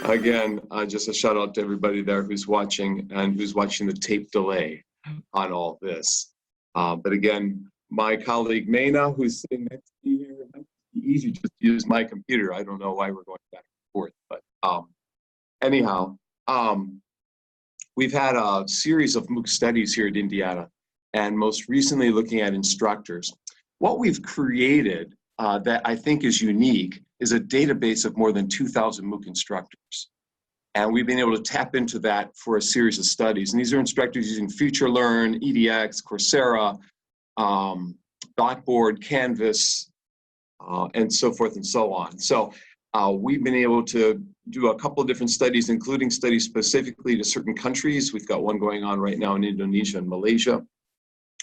Again, just a shout out to everybody there who's watching and who's watching the tape delay on all this. But again, my colleague Mayna, who's sitting next to me here, it might be easy just to use my computer. I don't know why we're going back and forth, but anyhow, we've had a series of MOOC studies here at Indiana, and most recently looking at instructors. What we've created that I think is unique is a database of more than 2,000 MOOC instructors. And we've been able to tap into that for a series of studies. And these are instructors using FutureLearn, EDX, Coursera, Blackboard, Canvas, and so forth and so on. So we've been able to do a couple of different studies, including studies specifically to certain countries. We've got one going on right now in Indonesia and Malaysia.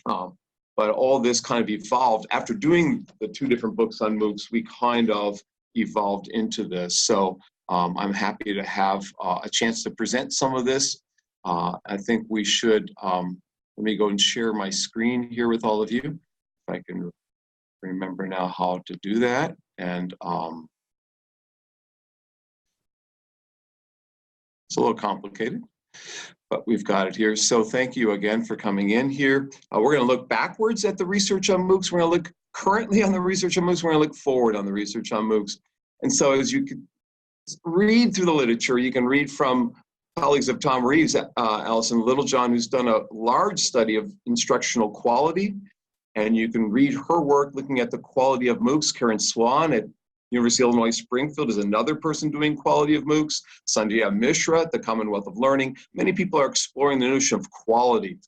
But all this kind of evolved. After doing the 2 different books on MOOCs, we kind of evolved into this. So I'm happy to have a chance to present some of this. I think we should, let me go and share my screen here with all of you. If I can remember now how to do that. And it's a little complicated, but we've got it here. So thank you again for coming in here. We're going to look backwards at the research on MOOCs. We're going to look currently on the research on MOOCs. We're going to look forward on the research on MOOCs. And so as you can read through the literature, you can read from colleagues of Tom Reeves, Allison Littlejohn, who's done a large study of instructional quality. And you can read her work looking at the quality of MOOCs. Karen Swan at University of Illinois Springfield is another person doing quality of MOOCs. Sanjaya Mishra at the Commonwealth of Learning. Many people are exploring the notion of quality.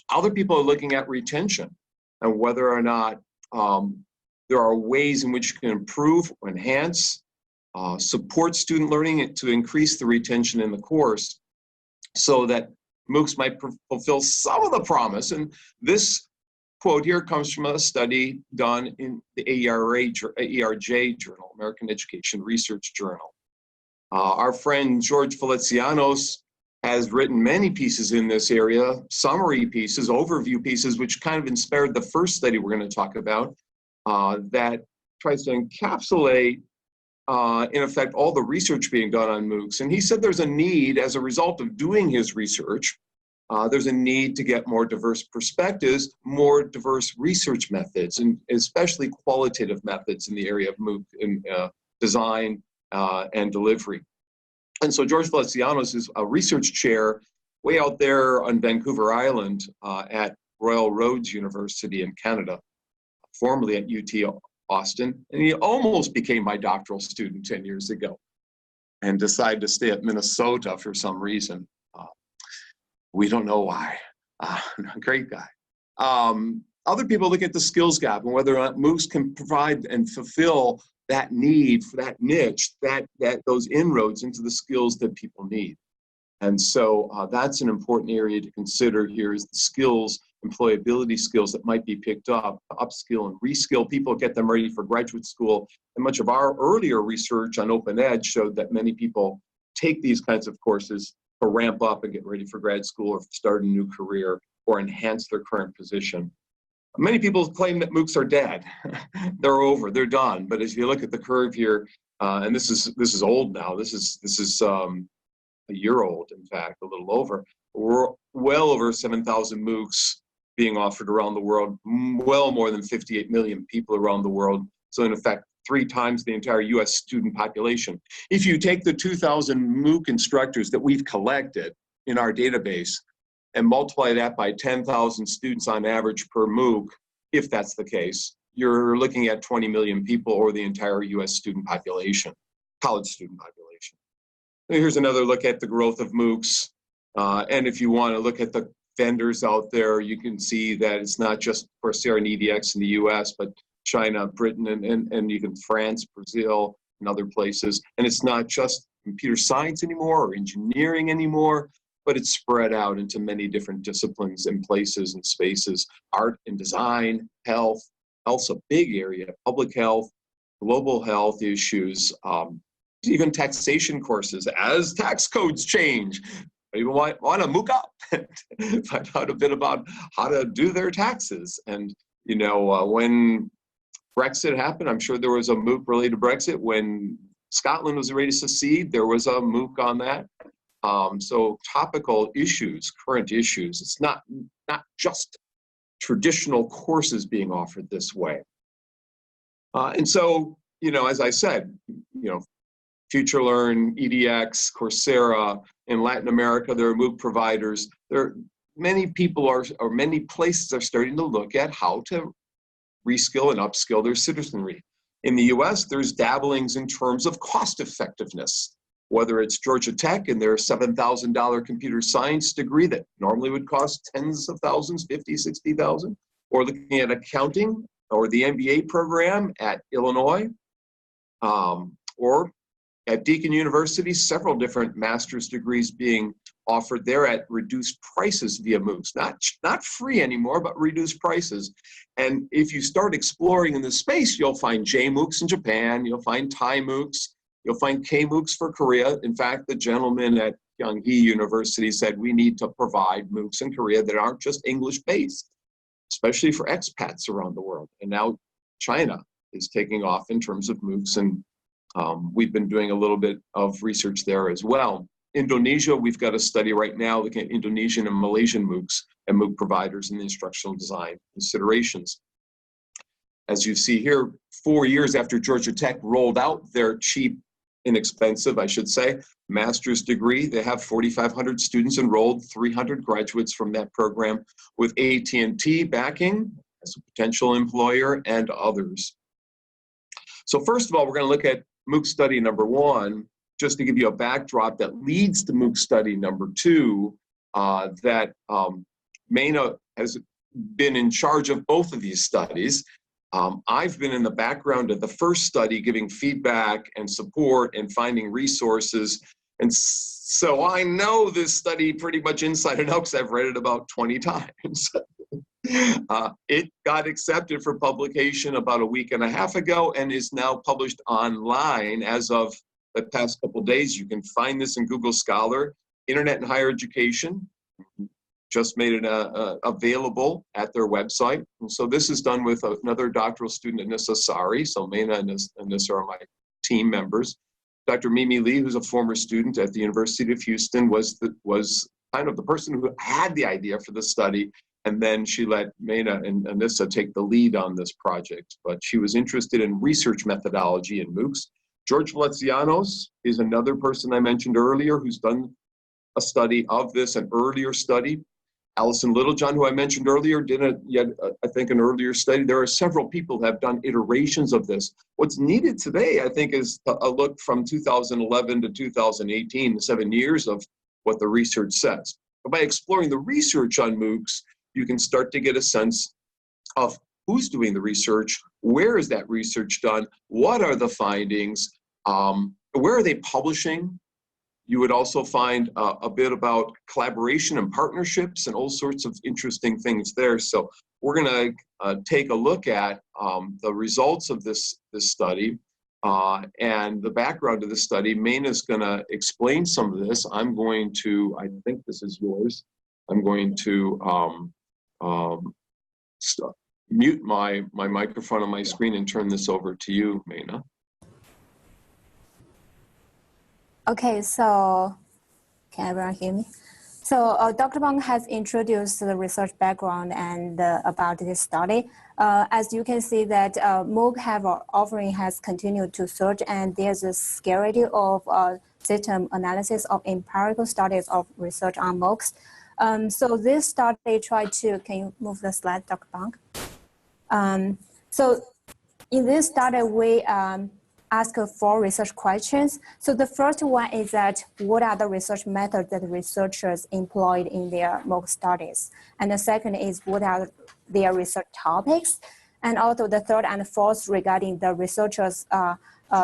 Other people are looking at retention and whether or not there are ways in which you can improve or enhance, support student learning to increase the retention in the course so that MOOCs might fulfill some of the promise. And this quote here comes from a study done in the AERJ Journal, American Education Research Journal. Our friend George Felicianos has written many pieces in this area, summary pieces, overview pieces, which kind of inspired the first study we're going to talk about that tries to encapsulate, in effect, all the research being done on MOOCs. And he said there's a need, as a result of doing his research, there's a need to get more diverse perspectives, more diverse research methods, and especially qualitative methods in the area of MOOC in, design and delivery. And so George Felicianos is a research chair way out there on Vancouver Island at Royal Roads University in Canada, formerly at UT Austin. And he almost became my doctoral student 10 years ago and decided to stay at Minnesota for some reason. We don't know why. Great guy. Other people look at the skills gap and whether or not MOOCs can provide and fulfill that need for that niche, those inroads into the skills that people need. And so that's an important area to consider here is the skills, employability skills that might be picked up, upskill and reskill people, get them ready for graduate school. And much of our earlier research on Open Ed showed that many people take these kinds of courses to ramp up and get ready for grad school or start a new career or enhance their current position. Many people claim that MOOCs are dead. They're over, they're done. But as you look at the curve here, and this is old now, this is a year old, in fact, a little over. We're well over 7,000 MOOCs being offered around the world, well more than 58 million people around the world. So in effect, 3 times the entire US student population. If you take the 2,000 MOOC instructors that we've collected in our database and multiply that by 10,000 students on average per MOOC, if that's the case, you're looking at 20 million people or the entire US student population, college student population. And here's another look at the growth of MOOCs. And if you want to look at the vendors out there, you can see that it's not just Coursera and EDX in the US, but China, Britain, and even France, Brazil, and other places. And it's not just computer science anymore or engineering anymore, but it's spread out into many different disciplines and places and spaces. Art and design, health, health's a big area, public health, global health issues, even taxation courses as tax codes change. People want to MOOC up and find out a bit about how to do their taxes. And, you know, when Brexit happened, I'm sure there was a MOOC related to Brexit. When Scotland was ready to secede. There was a MOOC on that. So topical issues, current issues. It's not just traditional courses being offered this way. And so, as I said, FutureLearn, EDX, Coursera, in Latin America, there are MOOC providers. Many people or many places are starting to look at how to reskill and upskill their citizenry. In the US, there's dabblings in terms of cost effectiveness, whether it's Georgia Tech and their $7,000 computer science degree that normally would cost tens of thousands, 50, 60,000, or looking at accounting or the MBA program at Illinois, or at Deakin University, several different master's degrees being offered there at reduced prices via MOOCs. Not free anymore, but reduced prices. And if you start exploring in the space, you'll find JMOOCs in Japan, you'll find Thai MOOCs, you'll find KMOOCs for Korea. In fact, the gentleman at Kyunghee University said we need to provide MOOCs in Korea that aren't just English-based, especially for expats around the world. And now China is taking off in terms of MOOCs, and we've been doing a little bit of research there as well. Indonesia, we've got a study right now looking at Indonesian and Malaysian MOOCs and MOOC providers in the instructional design considerations. As you see here, 4 years after Georgia Tech rolled out their cheap, inexpensive, I should say, master's degree, they have 4,500 students enrolled, 300 graduates from that program, with AT&T backing as a potential employer and others. So first of all, we're going to look at MOOC study number 1, just to give you a backdrop that leads to MOOC study number 2, that Mena has been in charge of both of these studies. I've been in the background of the first study, giving feedback and support and finding resources. And so I know this study pretty much inside and out because I've read it about 20 times. It got accepted for publication about a week and a half ago and is now published online as of the past couple days. You can find this in Google Scholar. Internet and Higher Education just made it available at their website. And so this is done with another doctoral student, Anissa Sari. So Mena and Anissa are my team members. Dr. Mimi Lee, who's a former student at the University of Houston, was kind of the person who had the idea for the study. And then she let Mena and Anissa take the lead on this project. But she was interested in research methodology in MOOCs. George Valencianos is another person I mentioned earlier who's done a study of this, an earlier study. Allison Littlejohn, who I mentioned earlier, did I think an earlier study. There are several people who have done iterations of this. What's needed today, I think, is a look from 2011 to 2018, 7 years of what the research says. But by exploring the research on MOOCs, you can start to get a sense of who's doing the research, where is that research done, what are the findings, where are they publishing. You would also find a bit about collaboration and partnerships and all sorts of interesting things there. So we're going to take a look at the results of this study and the background of the study. Mena is going to explain some of this. I'm going to, I think this is yours. I'm going to mute my microphone on my screen and turn this over to you, Mena. Okay, so can everyone hear me? So Dr. Bang has introduced the research background and about this study. As you can see that MOOC offering has continued to surge, and there's a scarcity of system analysis of empirical studies of research on MOOCs. So this study tried to, can you move the slide, Dr. Bang? So in this study, we ask 4 research questions. So the first one is that what are the research methods that researchers employed in their MOOC studies? And the second is what are their research topics? And also the third and fourth regarding the researchers'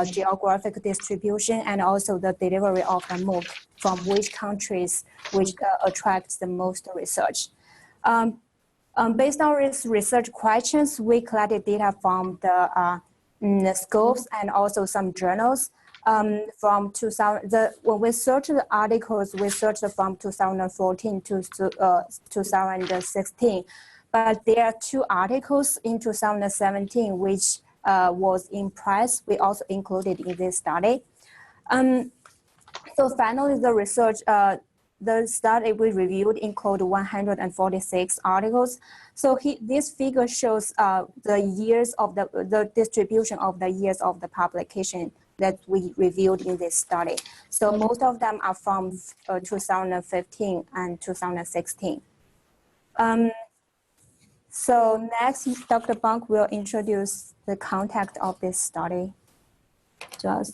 geographic distribution and also the delivery of the MOOC from which countries which attracts the most research. Based on these research questions, we collected data from the scopes and also some journals from 2000. When we searched the articles, we searched from 2014 to 2016. But there are 2 articles in 2017 which was in press. We also included in this study. So finally, the research, the study we reviewed include 146 articles. So this figure shows the years of the distribution of the years of the publication that we reviewed in this study. So most of them are from 2015 and 2016. So next, Dr. Bunk will introduce the context of this study to us.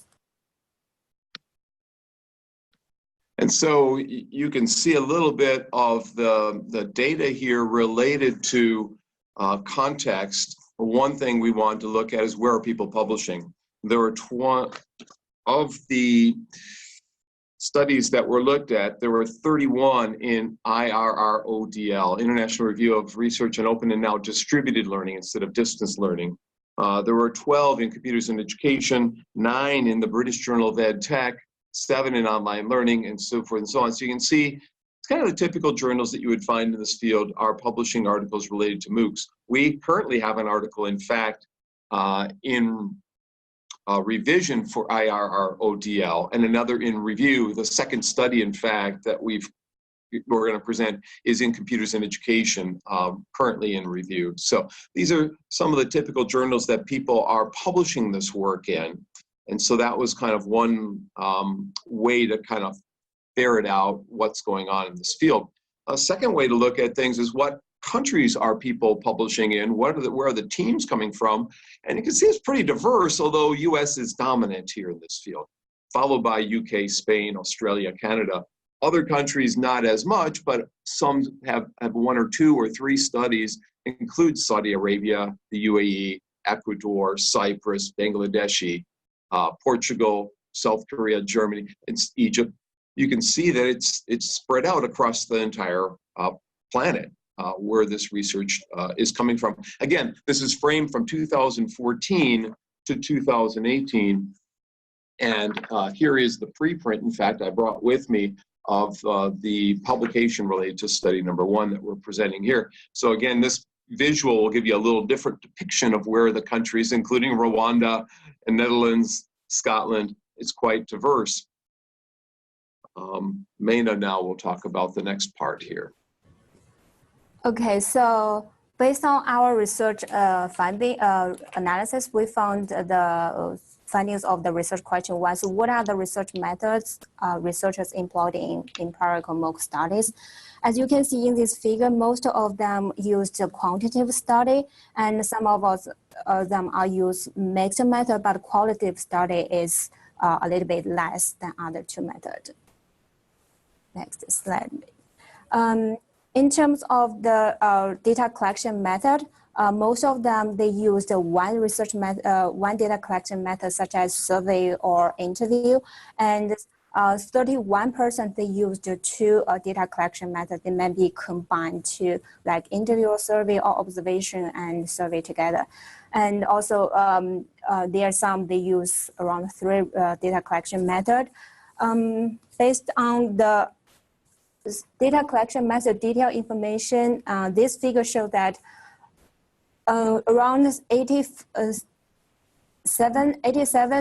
And so you can see a little bit of the data here related to context. One thing we want to look at is where are people publishing. There were of the studies that were looked at, there were 31 in IRRODL, International Review of Research on Open and Now Distributed Learning instead of distance learning. There were 12 in Computers in Education, 9 in the British Journal of Ed Tech, 7 in Online Learning, and so forth and so on. So you can see it's kind of the typical journals that you would find in this field are publishing articles related to MOOCs. We currently have an article, in fact, in revision for IRRODL, and another in review. The second study, in fact, that we're going to present is in Computers in Education, currently in review. So these are some of the typical journals that people are publishing this work in. And so that was kind of one way to kind of ferret out what's going on in this field. A second way to look at things is what countries are people publishing in, where are the teams coming from? And you can see it's pretty diverse, although US is dominant here in this field, followed by UK, Spain, Australia, Canada. Other countries not as much, but some have 1 or 2 or 3 studies, include Saudi Arabia, the UAE, Ecuador, Cyprus, Bangladeshi, Portugal, South Korea, Germany, and Egypt. You can see that it's spread out across the entire planet. Where this research is coming from. Again, this is framed from 2014 to 2018. And here is the preprint, in fact, I brought with me of the publication related to study number 1 that we're presenting here. So again, this visual will give you a little different depiction of where the countries, including Rwanda and Netherlands, Scotland, it's quite diverse. Maina now will talk about the next part here. Okay, so based on our research analysis, we found the findings of the research question was, what are the research methods researchers employed in empirical MOOC studies? As you can see in this figure, most of them used a quantitative study, and some of them are used mixed method, but qualitative study is a little bit less than other 2 methods. Next slide. In terms of the data collection method, most of them, they used one one data collection method, such as survey or interview, and 31% they used 2 data collection methods. They may be combined to like interview or survey or observation and survey together. And also there are some they use around 3 data collection method. Based on the data collection method detailed information, this figure shows that around 87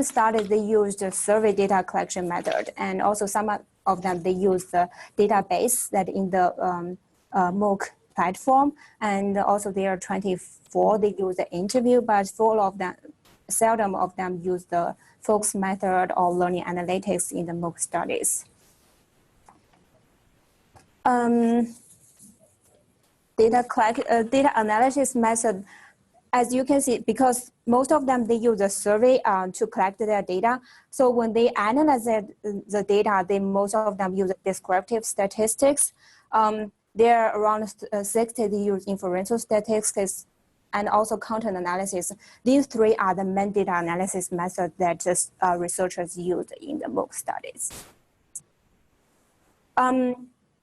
studies they used the survey data collection method, and also some of them they use the database that in the MOOC platform, and also there are 24 they use the interview, but seldom of them use the Focus method or learning analytics in the MOOC studies. Data analysis method, as you can see, because most of them, they use a survey to collect their data. So when they analyze the data, most of them use descriptive statistics. There are around 60 they use inferential statistics and also content analysis. These 3 are the main data analysis methods that researchers use in the MOOC studies.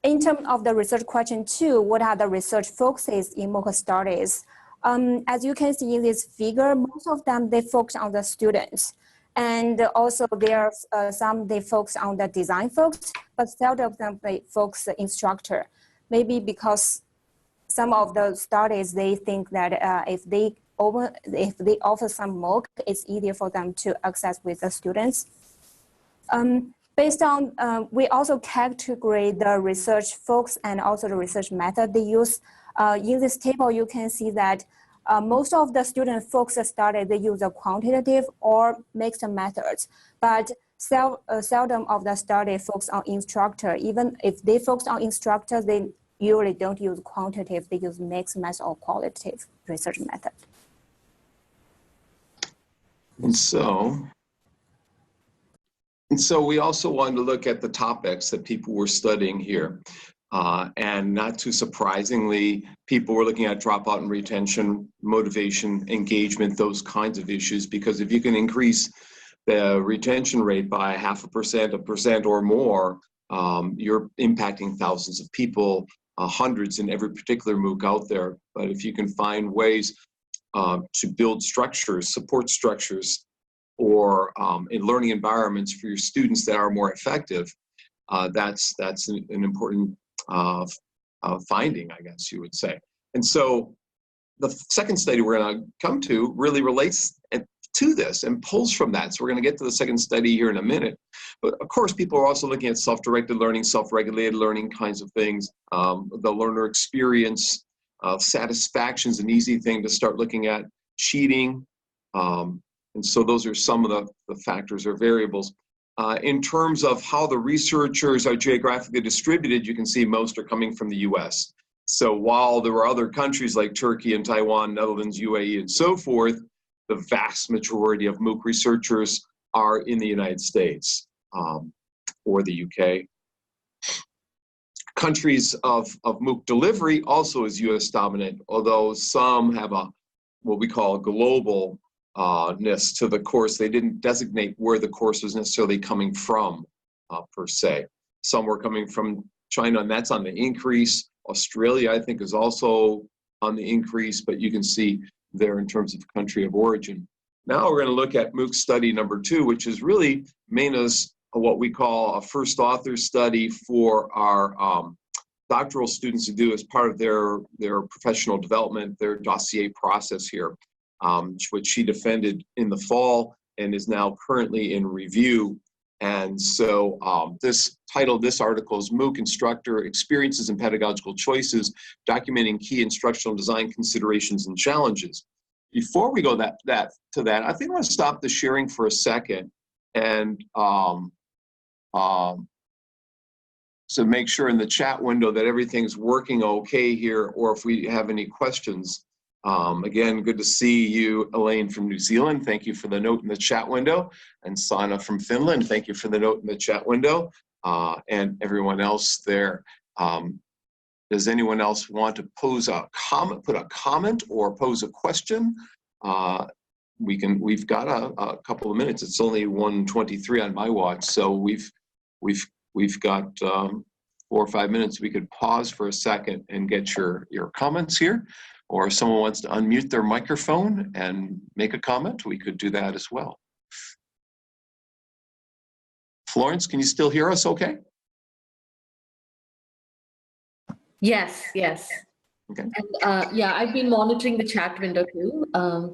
In terms of the research question 2, what are the research focuses in MOOC studies? As you can see in this figure, most of them, they focus on the students. And also there's some, they focus on the design folks, but several of them, they focus the instructor. Maybe because some of the studies, they think that if they offer some MOOC, it's easier for them to access with the students. Based on, we also categorize the research folks and also the research method they use. In this table, you can see that most of the student folks study, they use a quantitative or mixed methods, but seldom of the study focus on instructor. Even if they focus on instructor, they usually don't use quantitative, they use mixed method or qualitative research method. And so we also wanted to look at the topics that people were studying here. And not too surprisingly, people were looking at dropout and retention, motivation, engagement, those kinds of issues, because if you can increase the retention rate by 0.5%, 1% or more, you're impacting thousands of people, hundreds in every particular MOOC out there. But if you can find ways to build structures, support structures, or in learning environments for your students that are more effective, that's an important finding, I guess you would say. And so the second study we're going to come to really relates to this and pulls from that. So we're going to get to the second study here in a minute. But of course, people are also looking at self-directed learning, self-regulated learning kinds of things. The learner experience, satisfaction is an easy thing to start looking at, cheating. And so those are some of the factors or variables. In terms of how the researchers are geographically distributed, you can see most are coming from the US. So while there were other countries like Turkey and Taiwan, Netherlands, UAE, and so forth, the vast majority of MOOC researchers are in the United States or the UK. Countries of MOOC delivery also is US dominant, although some have what we call global ness to the course. They didn't designate where the course was necessarily coming from per se. Some were coming from China, and that's on the increase. Australia, I think, is also on the increase, but you can see there in terms of country of origin. Now we're going to look at MOOC study number 2, which is really main as what we call a first author study for our doctoral students to do as part of their professional development, their dossier process here. Which she defended in the fall and is now currently in review. And so this article is MOOC Instructor Experiences and Pedagogical Choices, Documenting Key Instructional Design Considerations and Challenges. Before we go to that, I think I'm going to stop the sharing for a second and so make sure in the chat window that everything's working okay here, or if we have any questions. Again, good to see you, Elaine from New Zealand. Thank you for the note in the chat window. And Sana from Finland, thank you for the note in the chat window. And everyone else there. Does anyone else want to pose a comment, put a comment or pose a question? We've got a couple of minutes. It's only 1:23 on my watch, so we've got 4 or 5 minutes. We could pause for a second and get your comments here. Or if someone wants to unmute their microphone and make a comment, we could do that as well. Florence, can you still hear us okay? Yes. Okay. And yeah, I've been monitoring the chat window too.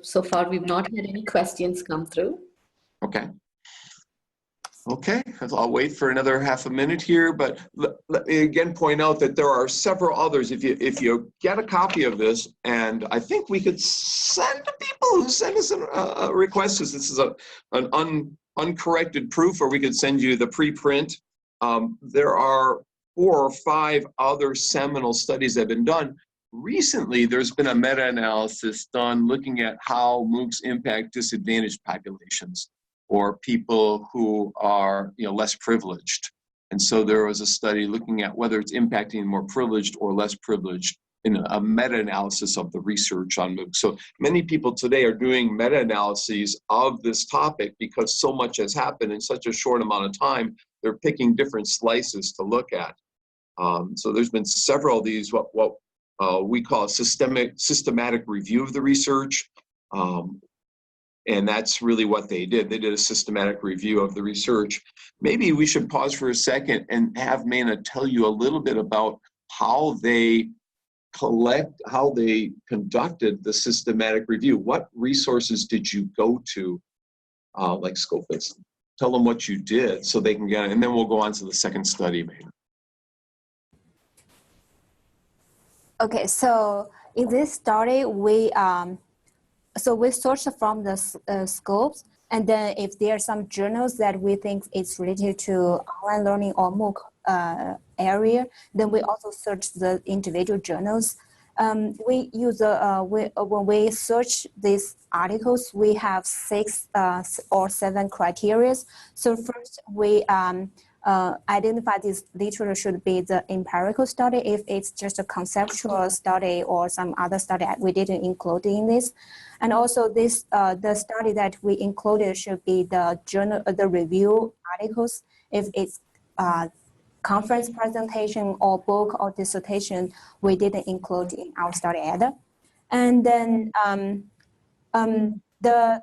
So far, we've not had any questions come through. Okay. Okay, I'll wait for another half a minute here, but let me again point out that there are several others. If you get a copy of this, and I think we could send to people who send us a request, because this is an uncorrected proof, or we could send you the preprint. There are 4 or 5 other seminal studies that have been done. Recently, there's been a meta-analysis done looking at how MOOCs impact disadvantaged populations, or people who are less privileged. And so there was a study looking at whether it's impacting more privileged or less privileged in a meta-analysis of the research on MOOCs. So many people today are doing meta-analyses of this topic because so much has happened in such a short amount of time. They're picking different slices to look at. So there's been several of these, what we call a systematic review of the research. And that's really what they did. They did a systematic review of the research. Maybe we should pause for a second and have Mana tell you a little bit about how they conducted the systematic review. What resources did you go to, like Scopus? tell them what you did so they can get it, and then we'll go on to the second study, maybe. Okay, so in this study, we searched from the scopes, and then if there are some journals that we think it's related to online learning or MOOC area, then we also search the individual journals. We use when we search these articles, we have 6 or 7 criteria. So first, we identify this literature should be the empirical study. If it's just a conceptual study or some other study, we didn't include in this. And also this, the study that we included should be the journal, the review articles. If it's conference presentation or book or dissertation, we didn't include in our study either. And then the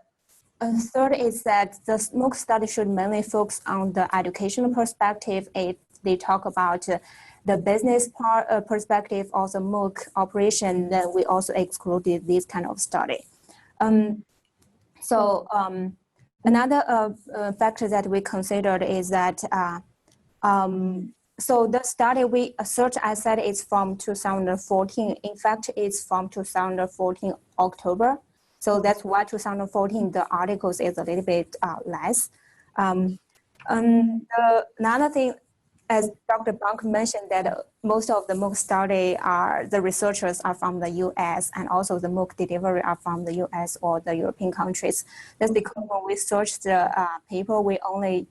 third is that the MOOC study should mainly focus on the educational perspective. If they talk about the business perspective of the MOOC operation, then we also excluded this kind of study. Another factor that we considered is that so the study we searched, I said, it's from 2014. In fact, it's from 2014 October. So that's why 2014, the articles is a little bit less. Another thing, as Dr. Blank mentioned, that most of the MOOC study the researchers are from the US, and also the MOOC delivery are from the US or the European countries. That's because when we search the paper, we only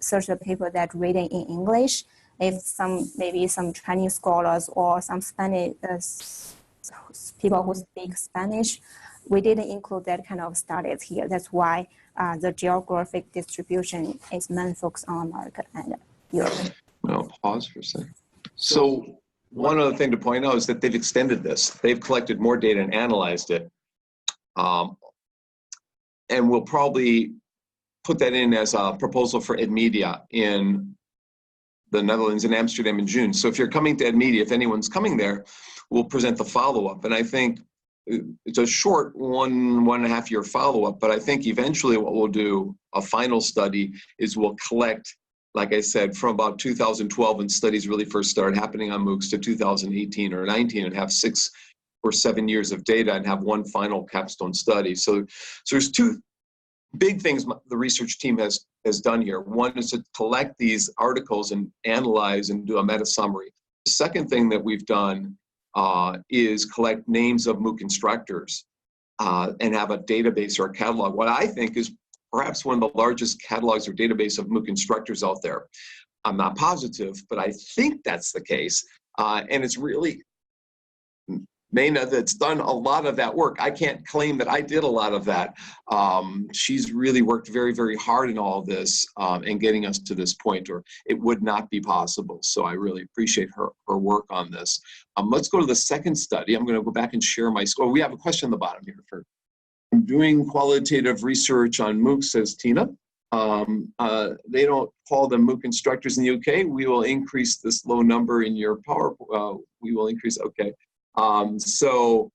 search the paper that written in English. If maybe some Chinese scholars or some Spanish people who speak Spanish, we didn't include that kind of studies here. That's why the geographic distribution is mainly focused on America and Europe. Well, pause for a second. So one other thing to point out is that they've extended this. They've collected more data and analyzed it. And we'll probably put that in as a proposal for EdMedia in the Netherlands, in Amsterdam in June. So if you're coming to EdMedia, if anyone's coming there, we'll present the follow-up. And I think it's a short 1.5 year follow-up, but I think eventually what we'll do, a final study, is we'll collect, like I said, from about 2012 when studies really first started happening on MOOCs to 2018 or 19, and have 6 or 7 years of data and have one final capstone study. So there's 2 big things the research team has done here. One is to collect these articles and analyze and do a meta summary. The second thing that we've done is collect names of MOOC instructors and have a database or a catalog. What I think is perhaps one of the largest catalogs or database of MOOC instructors out there. I'm not positive, but I think that's the case. And it's really Maina that's done a lot of that work. I can't claim that I did a lot of that. She's really worked very, very hard in all of this and getting us to this point, or it would not be possible. So I really appreciate her work on this. Let's go to the second study. I'm going to go back and share my score. We have a question on the bottom here. I'm doing qualitative research on MOOC, says Tina. They don't call them MOOC instructors in the UK. We will increase this low number in your power. We will increase, okay. So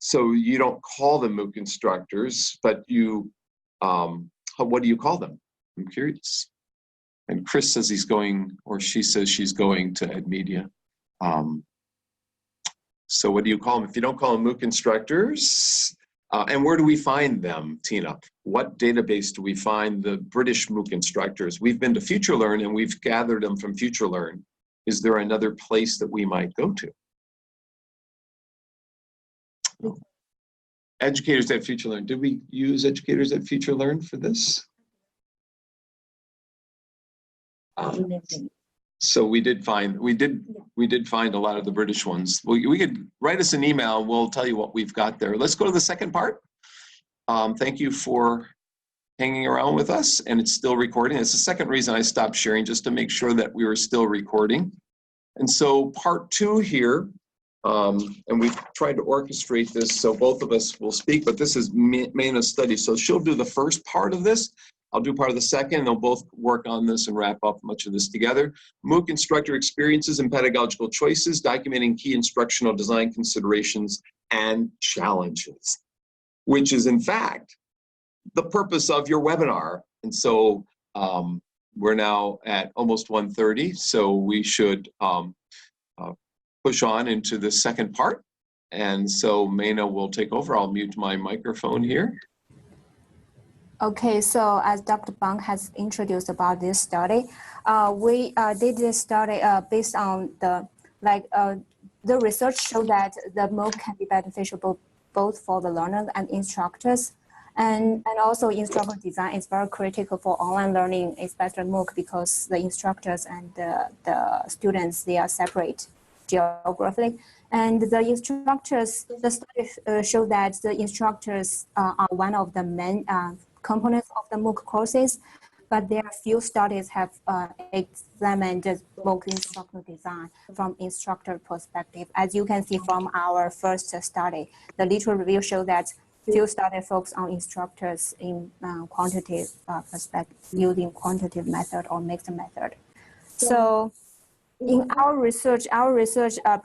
you don't call them MOOC instructors, but you, what do you call them? I'm curious. And Chris says he's going, or she says she's going to EdMedia. So what do you call them? If you don't call them MOOC instructors, and where do we find them, Tina? What database do we find the British MOOC instructors? We've been to FutureLearn and we've gathered them from FutureLearn. Is there another place that we might go to? Educators at FutureLearn. Did we use Educators at FutureLearn for this? So we did find a lot of the British ones. We could write us an email. We'll tell you what we've got there. Let's go to the second part. Thank you for hanging around with us, and it's still recording. It's the second reason I stopped sharing, just to make sure that we were still recording. And so part 2 here, and we've tried to orchestrate this so both of us will speak, but this is Maina's study. So she'll do the first part of this. I'll do part of the second, and they'll both work on this and wrap up much of this together. MOOC instructor experiences and pedagogical choices, documenting key instructional design considerations and challenges, which is in fact the purpose of your webinar. And so we're now at almost 1:30, so we should push on into the second part. And so Maina will take over. I'll mute my microphone here. Okay, so as Dr. Bang has introduced about this study, we did this study based on the research showed that the MOOC can be beneficial both for the learners and instructors. And also instructor design is very critical for online learning, especially MOOC, because the instructors and the students, they are separate geographically. And the instructors, the study showed that the instructors are one of the main components of the MOOC courses, but there are few studies have examined the MOOC instructor design from instructor perspective. As you can see from our first study, the literature review showed that few studies focus on instructors in quantitative perspective, using quantitative method or mixed method. So in our research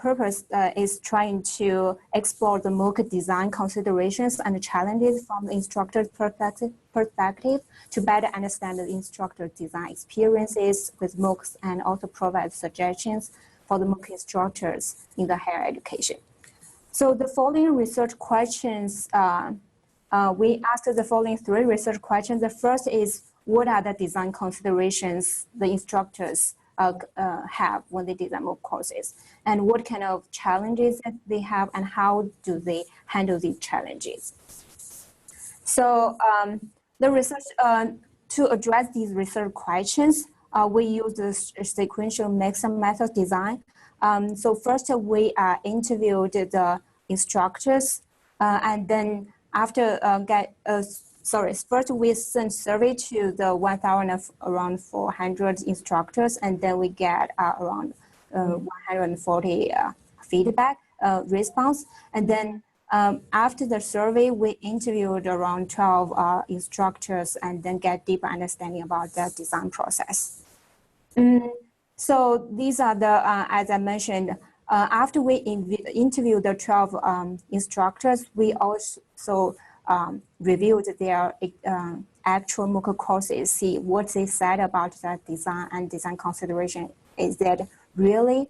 purpose is trying to explore the MOOC design considerations and challenges from the instructor's perspective to better understand the instructor design experiences with MOOCs and also provide suggestions for the MOOC instructors in the higher education. So the following research questions, we asked the following 3 research questions. The first is, what are the design considerations the instructors have when they design MOOC courses? And what kind of challenges that they have, and how do they handle these challenges? So the research, to address these research questions, we use the sequential mixed method design. So first we interviewed the instructors, and then after first we sent survey to the 1,000 400 instructors, and then we get around 140 feedback response, and then after the survey we interviewed around 12 instructors, and then get deeper understanding about the design process. So these are the, as I mentioned, after we interviewed the 12 instructors, we also reviewed their actual MOOC courses, see what they said about the design and design consideration. Is that really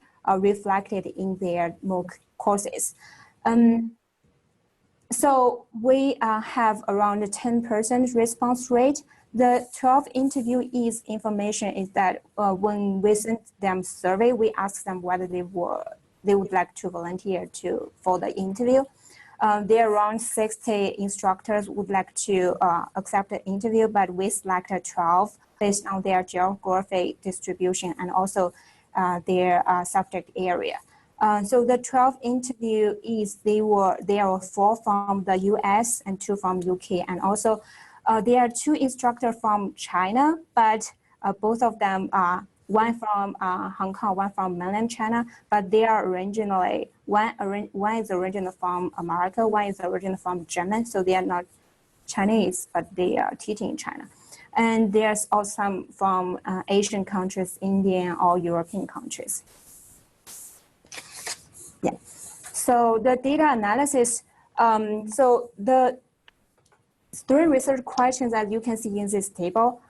reflected in their MOOC courses? So we have around a 10% response rate. The 12 interviewees information is that when we sent them survey, we asked them whether they would like to volunteer for the interview. There are around 60 instructors would like to accept the interview, but we selected 12 based on their geographic distribution and also their subject area. So the 12 interviewees, there were 4 from the US and 2 from UK, and also there are 2 instructors from China, but both of them are one from Hong Kong, one from mainland China, but they are originally, one is originally from America, one is originally from Germany, so they are not Chinese, but they are teaching in China. And there's also some from Asian countries, Indian or European countries. Yeah. So the data analysis, so the 3 research questions that you can see in this table.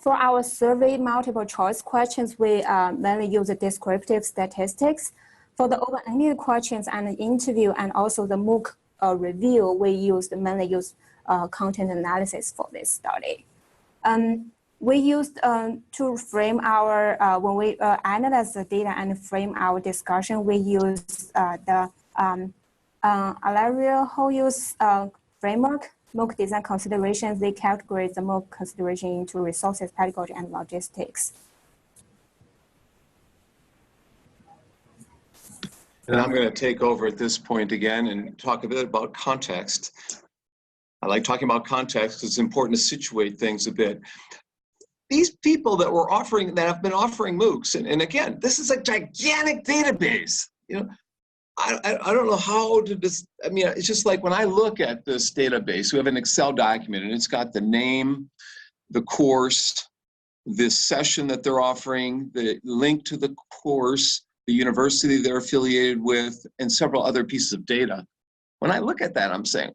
For our survey multiple choice questions, we mainly use the descriptive statistics. For the open-ended questions and the interview and also the MOOC review, we mainly use content analysis for this study. We used to frame our, when we analyze the data and frame our discussion, we use the Alario whole use framework. MOOC design considerations, they categorize the MOOC consideration into resources, pedagogy, and logistics. And I'm going to take over at this point again and talk a bit about context. I like talking about context because it's important to situate things a bit. These people that have been offering MOOCs, and again, this is a gigantic database. I don't know how to I mean, it's just like when I look at this database, we have an Excel document and it's got the name, the course, this session that they're offering, the link to the course, the university they're affiliated with, and several other pieces of data. When I look at that, I'm saying,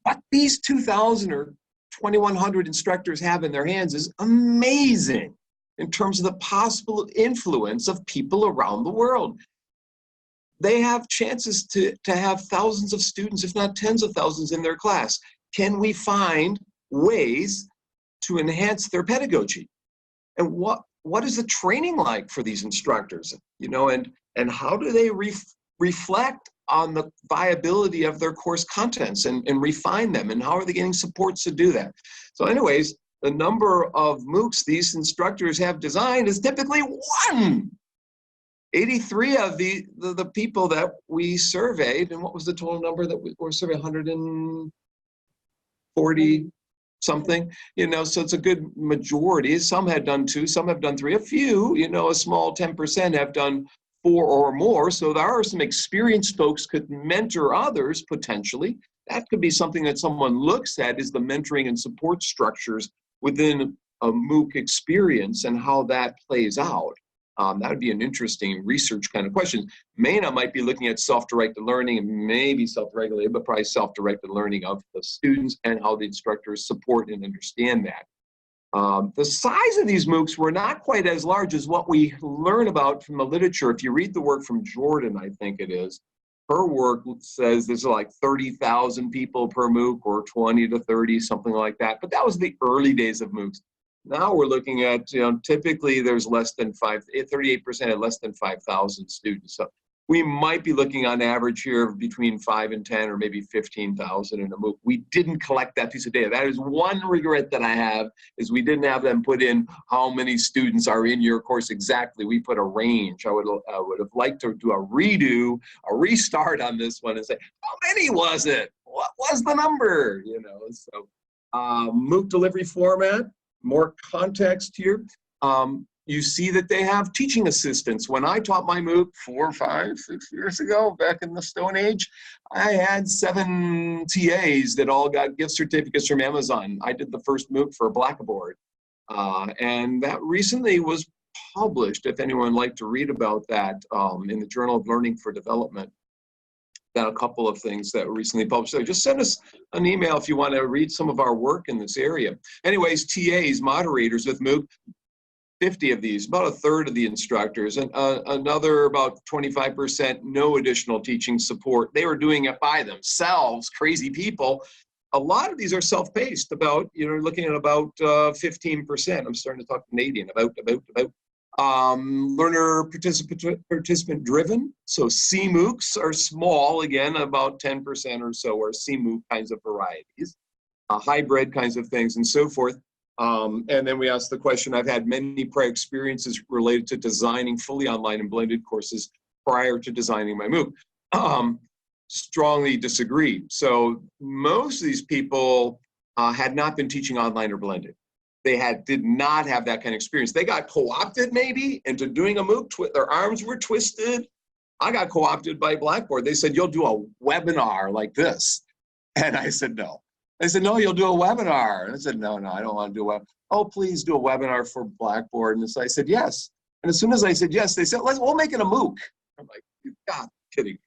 What these 2,000 or 2,100 instructors have in their hands is amazing in terms of the possible influence of people around the world. They have chances to have thousands of students, if not tens of thousands, in their class. Can we find ways to enhance their pedagogy? And what is the training like for these instructors? You know, and how do they reflect on the viability of their course contents and refine them? And how are they getting supports to do that? So anyways, the number of MOOCs these instructors have designed is typically 1. 83 of the people that we surveyed, and what was the total number that we were surveyed? 140 something, you know, so it's a good majority. Some had done 2, some have done 3. A few, you know, a small 10% have done 4 or more. So there are some experienced folks could mentor others potentially. That could be something that someone looks at, is the mentoring and support structures within a MOOC experience and how that plays out. That would be an interesting research kind of question. MENA might be looking at self-directed learning and maybe self-regulated, but probably self-directed learning of the students and how the instructors support and understand that. The size of these MOOCs were not quite as large as what we learn about from the literature. If you read the work from Jordan, I think it is, her work says there's like 30,000 people per MOOC or 20 to 30, something like that. But that was the early days of MOOCs. Now we're looking at, you know, typically there's less than 38% at less than 5,000 students. So we might be looking on average here of between 5 and 10 or maybe 15,000 in a MOOC. We didn't collect that piece of data. That is one regret that I have, is we didn't have them put in how many students are in your course exactly. We put a range. I would have liked to do a restart on this one and say, how many was it? What was the number? You know, so MOOC delivery format. More context here. You see that they have teaching assistants. When I taught my MOOC 4, 5, 6 years ago, back in the Stone Age, I had 7 TAs that all got gift certificates from Amazon. I did the first MOOC for Blackboard. And that recently was published, if anyone would like to read about that, in the Journal of Learning for Development. A couple of things that were recently published. So just send us an email if you want to read some of our work in this area. Anyways, TAs, moderators with MOOC, 50 of these, about a third of the instructors, and another about 25%, no additional teaching support. They were doing it by themselves, crazy people. A lot of these are self-paced, about, you know, looking at about 15%. I'm starting to talk Canadian, about. Learner participant driven. So CMOOCs are small, again, about 10% or so are CMOOC kinds of varieties, hybrid kinds of things and so forth. And then we asked the question, I've had many prior experiences related to designing fully online and blended courses prior to designing my MOOC. Strongly disagree. So most of these people had not been teaching online or blended. They did not have that kind of experience. They got co-opted maybe into doing a MOOC. Their arms were twisted. I got co-opted by Blackboard. They said, you'll do a webinar like this. And I said, no. They said, no, you'll do a webinar. And I said, no, I don't want to do a webinar. Oh, please do a webinar for Blackboard. And so I said, yes. And as soon as I said yes, they said, we'll make it a MOOC. I'm like, you've got to be kidding.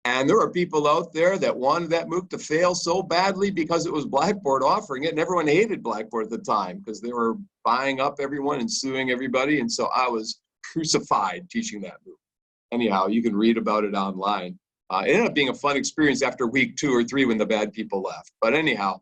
And there are people out there that wanted that MOOC to fail so badly because it was Blackboard offering it, and everyone hated Blackboard at the time because they were buying up everyone and suing everybody. And so I was crucified teaching that MOOC. Anyhow, you can read about it online. It ended up being a fun experience after week 2 or 3 when the bad people left. But anyhow,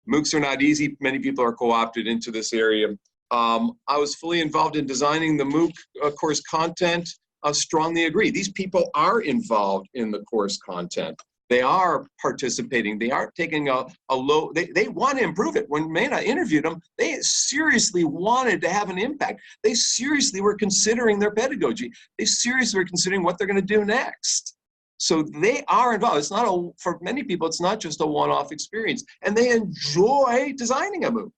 MOOCs are not easy. Many people are co-opted into this area. I was fully involved in designing the MOOC course content. Strongly agree. These people are involved in the course content. They are participating. They are taking a low, they want to improve it. When MENA interviewed them, they seriously wanted to have an impact. They seriously were considering their pedagogy. They seriously were considering what they're going to do next. So they are involved. It's not for many people, it's not just a one-off experience. And they enjoy designing a MOOC.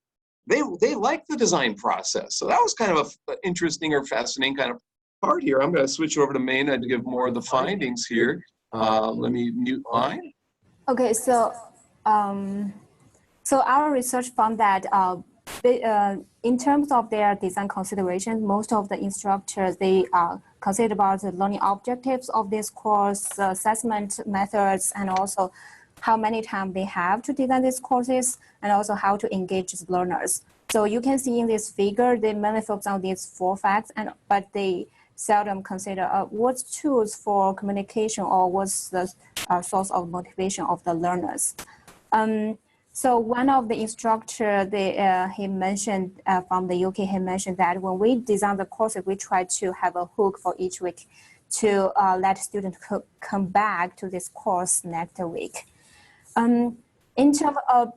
They like the design process. So that was kind of an interesting or fascinating kind of part here. I'm going to switch over to MENA to give more of the findings here. Let me mute mine. Okay, so our research found that in terms of their design considerations, most of the instructors, they consider about the learning objectives of this course, assessment methods, and also how many time they have to design these courses, and also how to engage the learners. So you can see in this figure, they mainly focus on these 4 facts, but they seldom consider what's tools for communication or what's the source of motivation of the learners. So one of the instructor, he mentioned from the UK, he mentioned that when we design the courses, we try to have a hook for each week to let students come back to this course next week. In terms of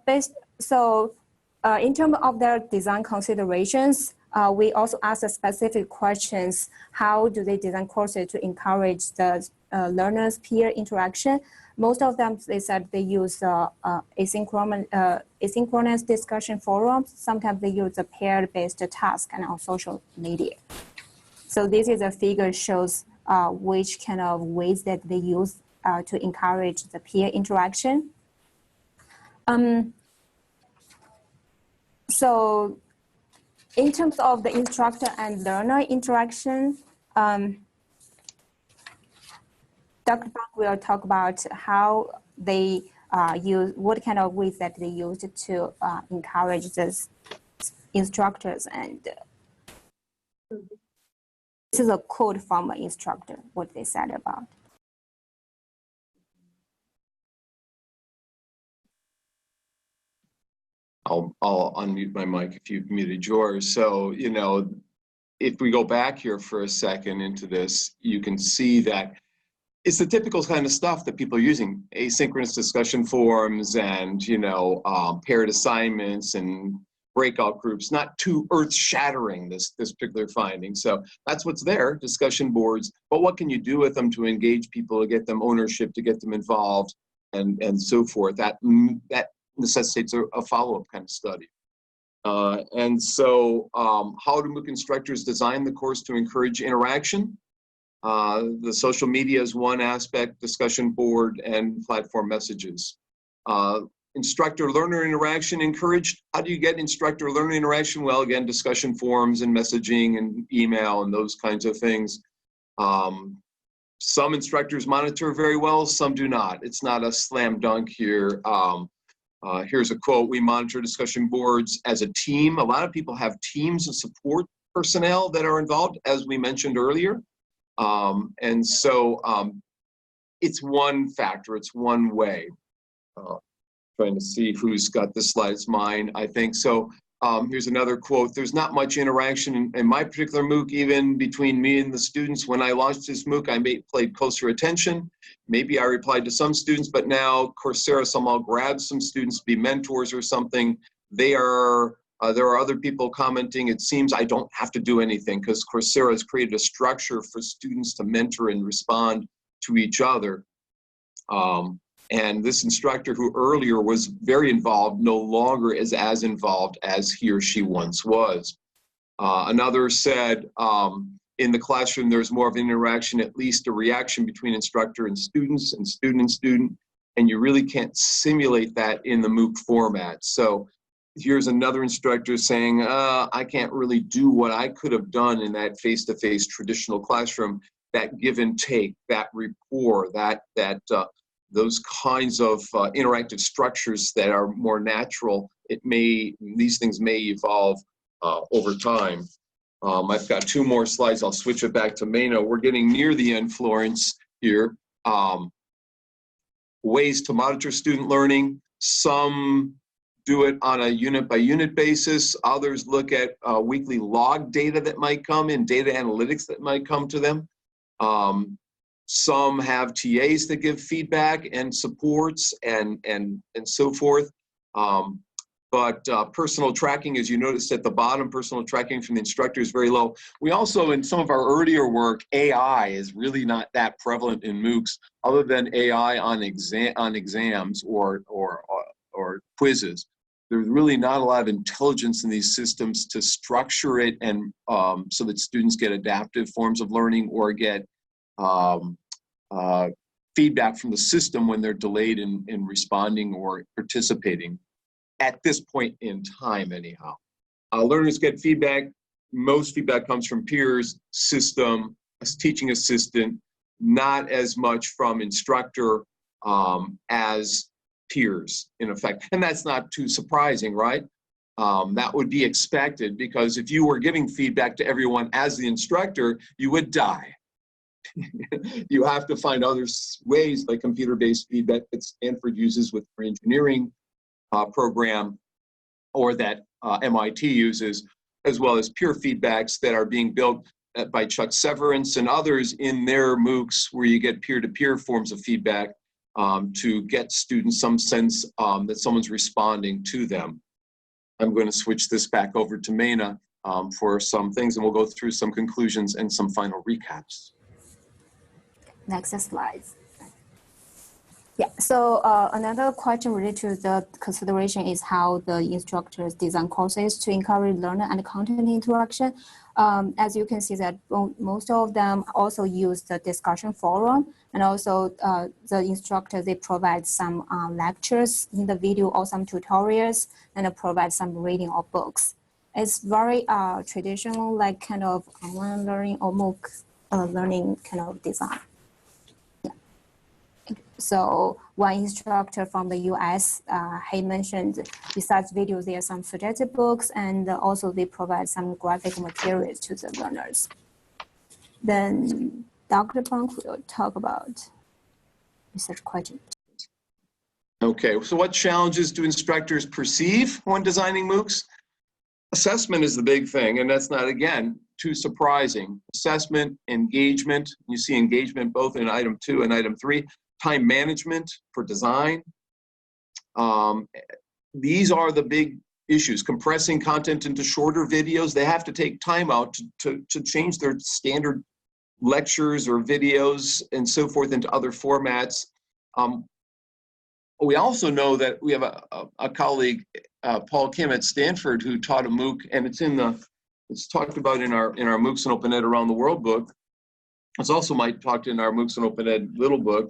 in terms of their design considerations, we also ask specific questions. How do they design courses to encourage the learners' peer interaction? Most of them, they said they use asynchronous discussion forums. Sometimes they use a pair-based task and on social media. So this is a figure shows which kind of ways that they use to encourage the peer interaction. So in terms of the instructor and learner interaction, Dr. Bang will talk about how they use, what kind of ways that they use to encourage the instructors. And this is a quote from an instructor, what they said about. I'll unmute my mic if you've muted yours. So, you know, if we go back here for a second into this, you can see that it's the typical kind of stuff that people are using: asynchronous discussion forums and, you know, paired assignments and breakout groups. Not too earth-shattering, this particular finding. So that's what's there, discussion boards. But what can you do with them to engage people, to get them ownership, to get them involved, and so forth? That necessitates a follow-up kind of study. And so how do MOOC instructors design the course to encourage interaction? The social media is one aspect, discussion board and platform messages. Instructor-learner interaction encouraged. How do you get instructor-learner interaction? Well, again, discussion forums and messaging and email and those kinds of things. Some instructors monitor very well, some do not. It's not a slam dunk here. Here's a quote: "We monitor discussion boards as a team." A lot of people have teams of support personnel that are involved, as we mentioned earlier. And so it's one factor, it's one way. Trying to see who's got this slide. It's mine, I think. So here's another quote: "There's not much interaction in my particular MOOC, even between me and the students. When I launched this MOOC, I paid closer attention. Maybe I replied to some students, but now Coursera somehow grabs some students to be mentors or something. There are other people commenting. It seems I don't have to do anything because Coursera has created a structure for students to mentor and respond to each other." And this instructor, who earlier was very involved, no longer is as involved as he or she once was. Another said, "In the classroom, there's more of an interaction, at least a reaction between instructor and students and student, and you really can't simulate that in the MOOC format." So here's another instructor saying, "I can't really do what I could have done in that face-to-face traditional classroom, that give and take, that rapport, those kinds of interactive structures that are more natural. These things may evolve over time." I've got 2 more slides. I'll switch it back to Mano. We're getting near the end, Florence, here. Ways to monitor student learning. Some do it on a unit-by-unit basis. Others look at weekly log data that might come in, data analytics that might come to them. Some have TAs that give feedback and supports and so forth. But personal tracking, as you noticed at the bottom, personal tracking from the instructor is very low. We also, in some of our earlier work, AI is really not that prevalent in MOOCs, other than AI on exams or quizzes. There's really not a lot of intelligence in these systems to structure it and so that students get adaptive forms of learning or get feedback from the system when they're delayed in responding or participating at this point in time anyhow. Learners get feedback. Most feedback comes from peers, system, a teaching assistant, not as much from instructor as peers, in effect. And that's not too surprising, right? That would be expected, because if you were giving feedback to everyone as the instructor, you would die. You have to find other ways, like computer-based feedback that Stanford uses with their engineering program, or that MIT uses, as well as peer feedbacks that are being built by Chuck Severance and others in their MOOCs, where you get peer-to-peer forms of feedback to get students some sense that someone's responding to them. I'm going to switch this back over to Maina for some things, and we'll go through some conclusions and some final recaps. Next slide. Yeah, so another question related to the consideration is how the instructors design courses to encourage learner and content interaction. As you can see that most of them also use the discussion forum, and also the instructors, they provide some lectures in the video or some tutorials, and provide some reading of books. It's very traditional, like kind of online learning or MOOC learning kind of design. So one instructor from the US, he mentioned besides videos, there are some suggested books, and also they provide some graphic materials to the learners. Then Dr. Bunk will talk about research questions. Okay, so what challenges do instructors perceive when designing MOOCs? Assessment is the big thing, and that's not, again, too surprising. Assessment, engagement, you see engagement both in item 2 and item 3. Time management for design. These are the big issues. Compressing content into shorter videos. They have to take time out to change their standard lectures or videos and so forth into other formats. We also know that we have a colleague, Paul Kim at Stanford, who taught a MOOC, and it's talked about in our MOOCs and Open Ed Around the World book. It's also talked in our MOOCs and Open Ed little book,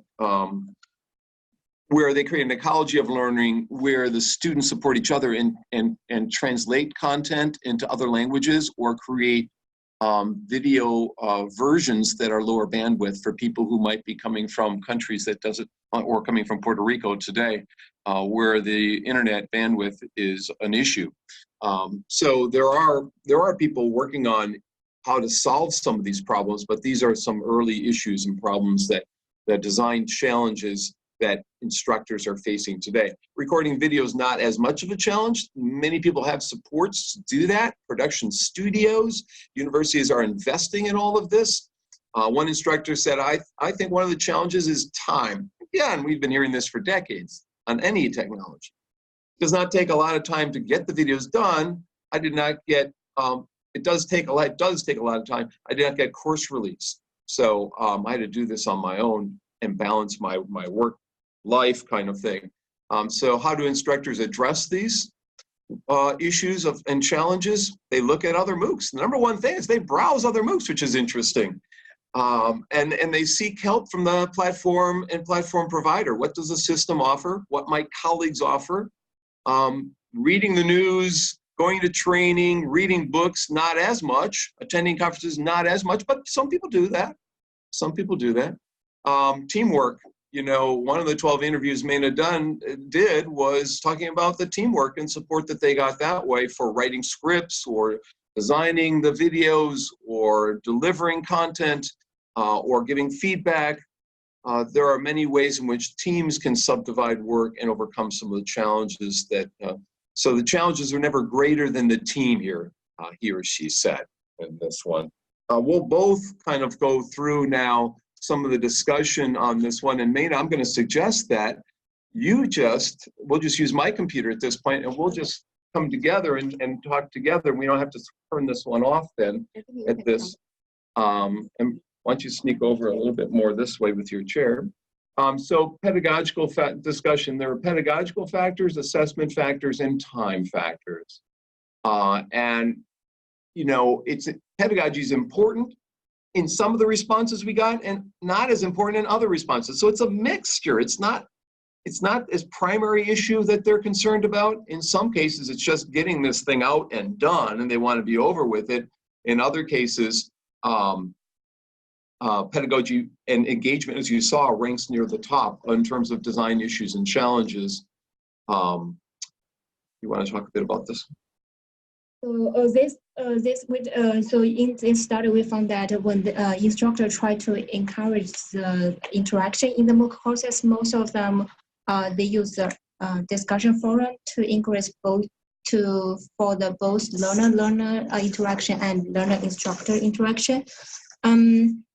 where they create an ecology of learning where the students support each other and translate content into other languages, or create video versions that are lower bandwidth for people who might be coming from countries that doesn't, or coming from Puerto Rico today, where the internet bandwidth is an issue. So there are people working on how to solve some of these problems, but these are some early issues and problems that design challenges that instructors are facing today. Recording video is not as much of a challenge. Many people have supports to do that. Production studios, universities are investing in all of this. One instructor said, I think one of the challenges is time. Again, we've been hearing this for decades on any technology. It does not take a lot of time to get the videos done. I did not get, it does take a lot of time. I did not get course release. So I had to do this on my own and balance my work life kind of thing. So how do instructors address these issues and challenges? They look at other MOOCs. The number one thing is they browse other MOOCs, which is interesting. And they seek help from the platform and platform provider. What does the system offer? What might colleagues offer? Reading the news, going to training, reading books, not as much. Attending conferences, not as much, but some people do that. Some people do that. Teamwork. You know, one of the 12 interviews Maina did was talking about the teamwork and support that they got that way for writing scripts or designing the videos or delivering content or giving feedback. There are many ways in which teams can subdivide work and overcome some of the challenges that, so the challenges are never greater than the team here, he or she said in this one. We'll both kind of go through now some of the discussion on this one, and Maina, I'm going to suggest that we'll just use my computer at this point, and we'll just come together and talk together. We don't have to turn this one off then at this. And why don't you sneak over a little bit more this way with your chair. So pedagogical discussion, there are pedagogical factors, assessment factors, and time factors. And, you know, pedagogy is important in some of the responses we got and not as important in other responses. So it's a mixture. It's not as primary issue that they're concerned about. In some cases, it's just getting this thing out and done and they want to be over with it. In other cases, pedagogy and engagement, as you saw, ranks near the top in terms of design issues and challenges You want to talk a bit about this? So so in this study we found that when the instructor try to encourage the interaction in the MOOC courses, most of them they use the discussion forum to increase both for the both learner interaction and learner-instructor interaction.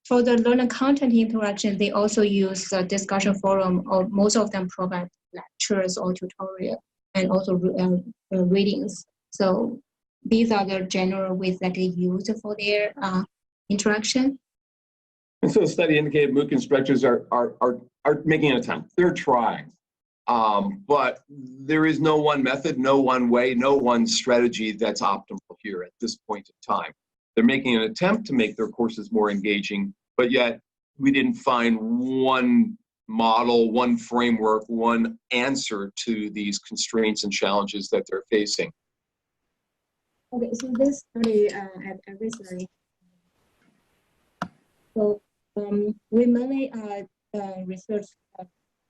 For the learner content interaction, they also use the discussion forum, or most of them provide lectures or tutorial and also readings. So these are the general ways that they use for their interaction. And so the study indicated MOOC instructors are making an attempt. They're trying. But there is no one method, no one way, no one strategy that's optimal here at this point in time. They're making an attempt to make their courses more engaging, but yet we didn't find one model, one framework, one answer to these constraints and challenges that they're facing. Okay, so this study at every study. So we mainly research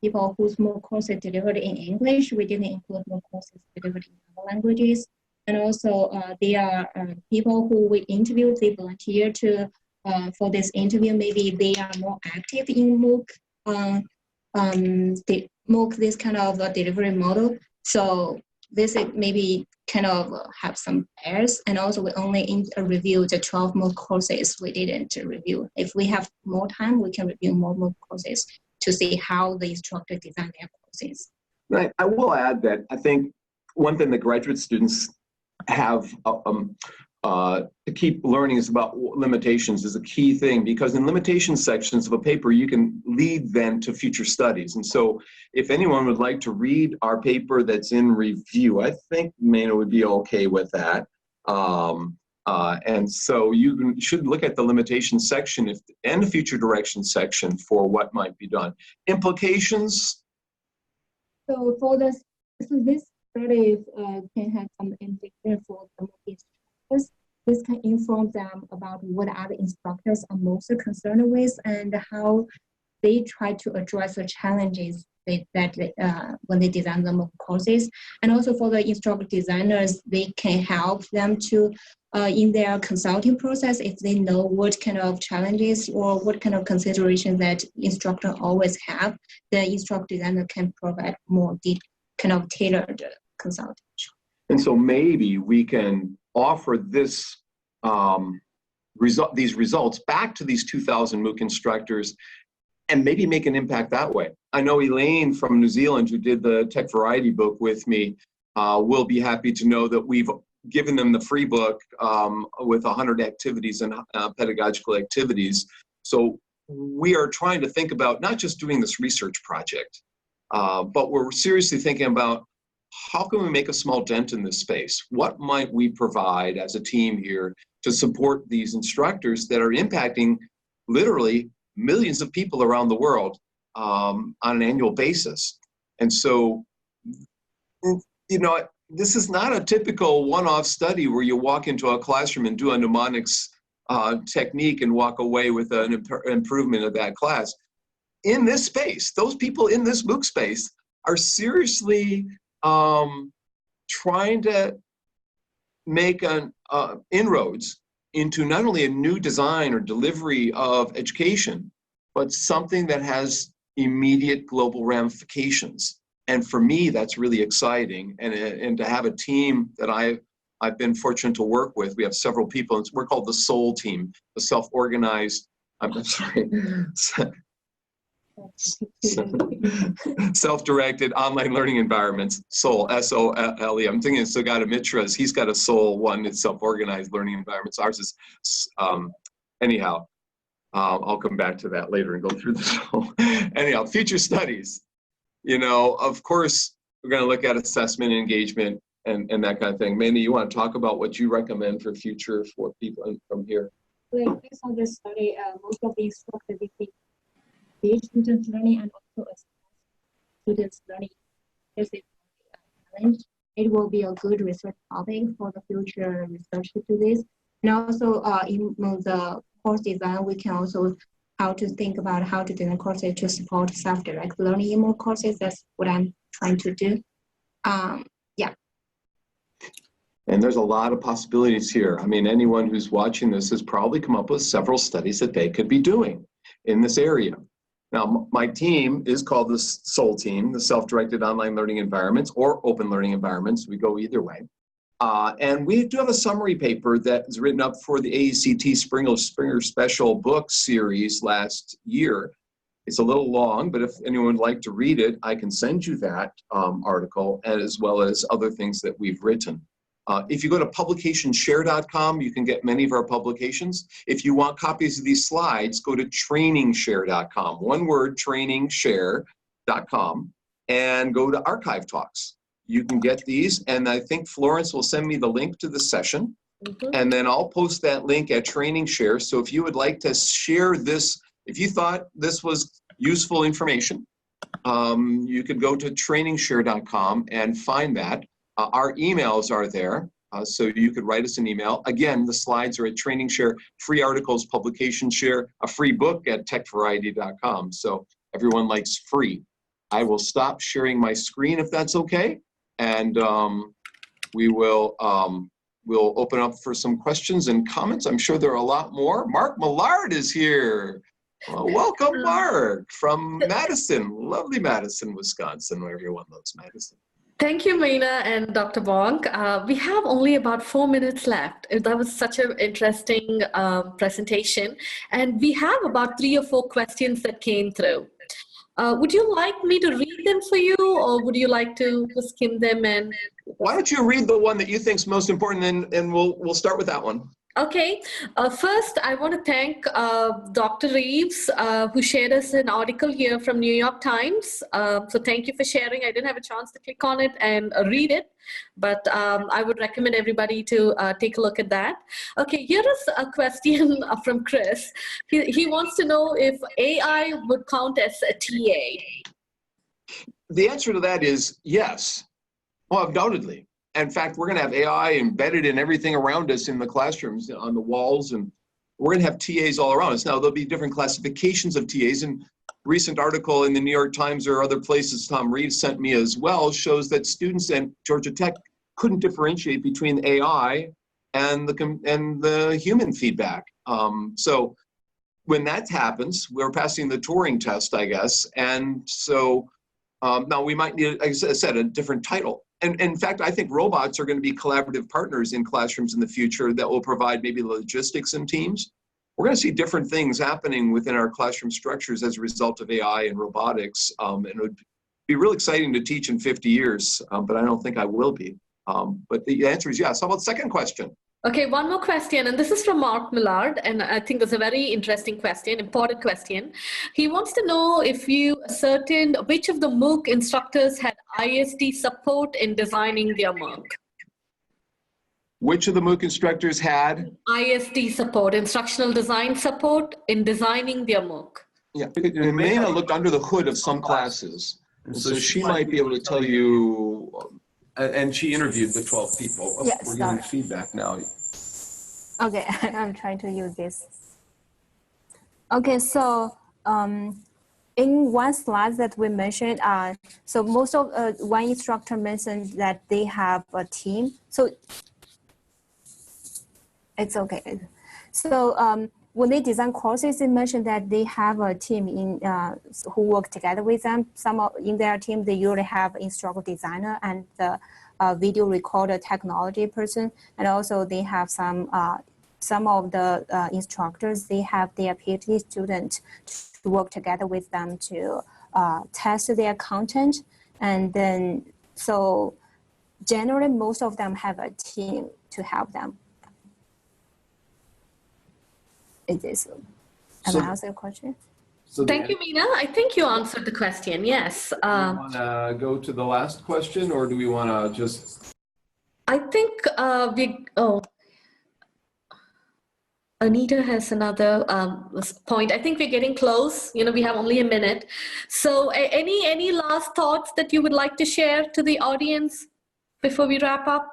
people whose MOOC courses delivered in English. We didn't include MOOC courses delivered in other languages. And also they are people who we interviewed, they volunteer to for this interview. Maybe they are more active in MOOC, the MOOC, this kind of delivery model. So this is maybe kind of have some errors. And also we only reviewed the 12 MOOC courses. We didn't review. If we have more time, we can review more MOOC courses to see how the instructor design their courses. Right. I will add that I think one thing that graduate students have to keep learning is about limitations is a key thing, because in limitation sections of a paper, you can lead then to future studies. And so if anyone would like to read our paper that's in review, I think Mena would be okay with that. And so you should look at the limitation section and the future direction section for what might be done. Implications? So for this, this study can have some implications for the instructors. This can inform them about what other instructors are most concerned with and how they try to address the challenges that when they design the MOOC courses. And also for the instructor designers, they can help them to in their consulting process, if they know what kind of challenges or what kind of considerations that instructor always have, the instructor designer can provide more kind of tailored consulting. And so maybe we can offer this these results back to these 2,000 MOOC instructors and maybe make an impact that way. I know Elaine from New Zealand, who did the Tech Variety book with me, will be happy to know that we've given them the free book with 100 activities and pedagogical activities. So we are trying to think about not just doing this research project, but we're seriously thinking about how can we make a small dent in this space? What might we provide as a team here to support these instructors that are impacting literally millions of people around the world on an annual basis? And so, you know, this is not a typical one-off study where you walk into a classroom and do a mnemonics technique and walk away with an improvement of that class. In this space, those people in this MOOC space are seriously trying to make an inroads into not only a new design or delivery of education, but something that has immediate global ramifications. And for me, that's really exciting. And to have a team that I've been fortunate to work with, we have several people, and we're called the SOUL team, the self-organized, I'm sorry, self-directed online learning environments, SOUL, S-O-L-E. I'm thinking of Sugata Mitra's, he's got a SOUL one, it's self-organized learning environments. Ours is, anyhow, I'll come back to that later and go through the SOUL. Anyhow, future studies. You know, of course, we're going to look at assessment, engagement, and that kind of thing. Mandy, you want to talk about what you recommend for future for people from here? Like based on this study, most of the instructors teach students learning and also students learning. This is a challenge. It will be a good research topic for the future research to do this. And also in the course design, we can also how to think about how to design courses to support self-directed learning in more courses. That's what I'm trying to do. Yeah. And there's a lot of possibilities here. I mean, anyone who's watching this has probably come up with several studies that they could be doing in this area. Now, my team is called the SOL team, the Self-Directed Online Learning Environments, or Open Learning Environments. We go either way. And we do have a summary paper that is written up for the AECT Springer Special book series last year. It's a little long, but if anyone would like to read it, I can send you that article, as well as other things that we've written. If you go to publicationshare.com, you can get many of our publications. If you want copies of these slides, go to trainingshare.com. One word, trainingshare.com, and go to archive talks. You can get these, and I think Florence will send me the link to the session, and then I'll post that link at TrainingShare. So if you would like to share this, if you thought this was useful information, you could go to trainingshare.com and find that. Our emails are there, so you could write us an email. Again, the slides are at TrainingShare, free articles, publication share, a free book at techvariety.com. So everyone likes free. I will stop sharing my screen if that's okay, and we will we'll open up for some questions and comments. I'm sure there are a lot more. Mark Millard is here. Well, welcome, Mark, from Madison, lovely Madison, Wisconsin, where everyone loves Madison. Thank you, Meena and Dr. Bong. We have only about 4 minutes left. That was such an interesting presentation. And we have about 3 or 4 questions that came through. Would you like me to read them for you, or would you like to skim them? And why don't you read the one that you think is most important, and we'll start with that one. Okay. First, I want to thank Dr. Reeves, who shared us an article here from New York Times. So thank you for sharing. I didn't have a chance to click on it and read it, but I would recommend everybody to take a look at that. Okay, here is a question from Chris. He wants to know if AI would count as a TA. The answer to that is yes. Well, undoubtedly. In fact, we're going to have AI embedded in everything around us in the classrooms, on the walls, and we're going to have TAs all around us. Now, there'll be different classifications of TAs, and a recent article in the New York Times or other places Tom Reeves sent me as well shows that students at Georgia Tech couldn't differentiate between AI and the human feedback. So when that happens, we're passing the Turing test, I guess, and so now we might need, like I said, a different title. And in fact, I think robots are going to be collaborative partners in classrooms in the future that will provide maybe logistics and teams. We're going to see different things happening within our classroom structures as a result of AI and robotics. And it would be really exciting to teach in 50 years, but I don't think I will be. But the answer is yes. How about the second question? Okay, one more question, and this is from Mark Millard, and I think it's a very interesting question, important question. He wants to know if you ascertained which of the MOOC instructors had ISD support in designing their MOOC. Which of the MOOC instructors had? ISD support, instructional design support in designing their MOOC. Yeah, and Maina looked under the hood of some classes, so she might be able to tell you. And she interviewed the 12 people. Oh, yes, we're getting feedback now. Okay, I'm trying to use this. Okay, so in one slide that we mentioned, so most of one instructor mentioned that they have a team. So it's okay. So when they design courses, they mentioned that they have a team in who work together with them. In their team, they usually have instructor designer and the video recorder technology person, and also they have some of the instructors. They have their PhD students to work together with them to test their content, and then so generally most of them have a team to help them. Is this? Have I answered your question? So Thank you, Meena. I think you answered the question. Yes. Do we want to go to the last question, or do we want to just? I think Anita has another point. I think we're getting close. You know, we have only a minute. So, any last thoughts that you would like to share to the audience before we wrap up?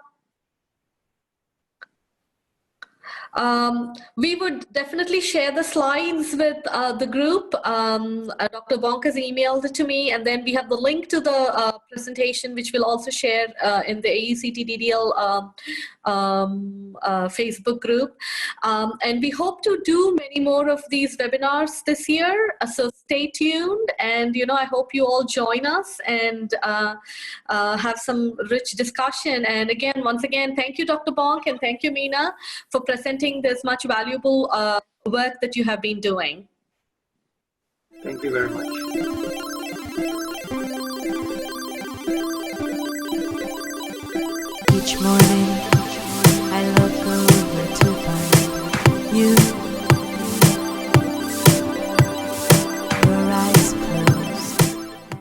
We would definitely share the slides with the group. Dr. Bonk has emailed it to me, and then we have the link to the presentation, which we'll also share in the AECT DDL Facebook group. And we hope to do many more of these webinars this year, so stay tuned. And I hope you all join us and have some rich discussion. And again, once again, thank you, Dr. Bonk, and thank you, Meena, for presenting this much valuable work that you have been doing. Thank you very much. Each morning I look over to find you.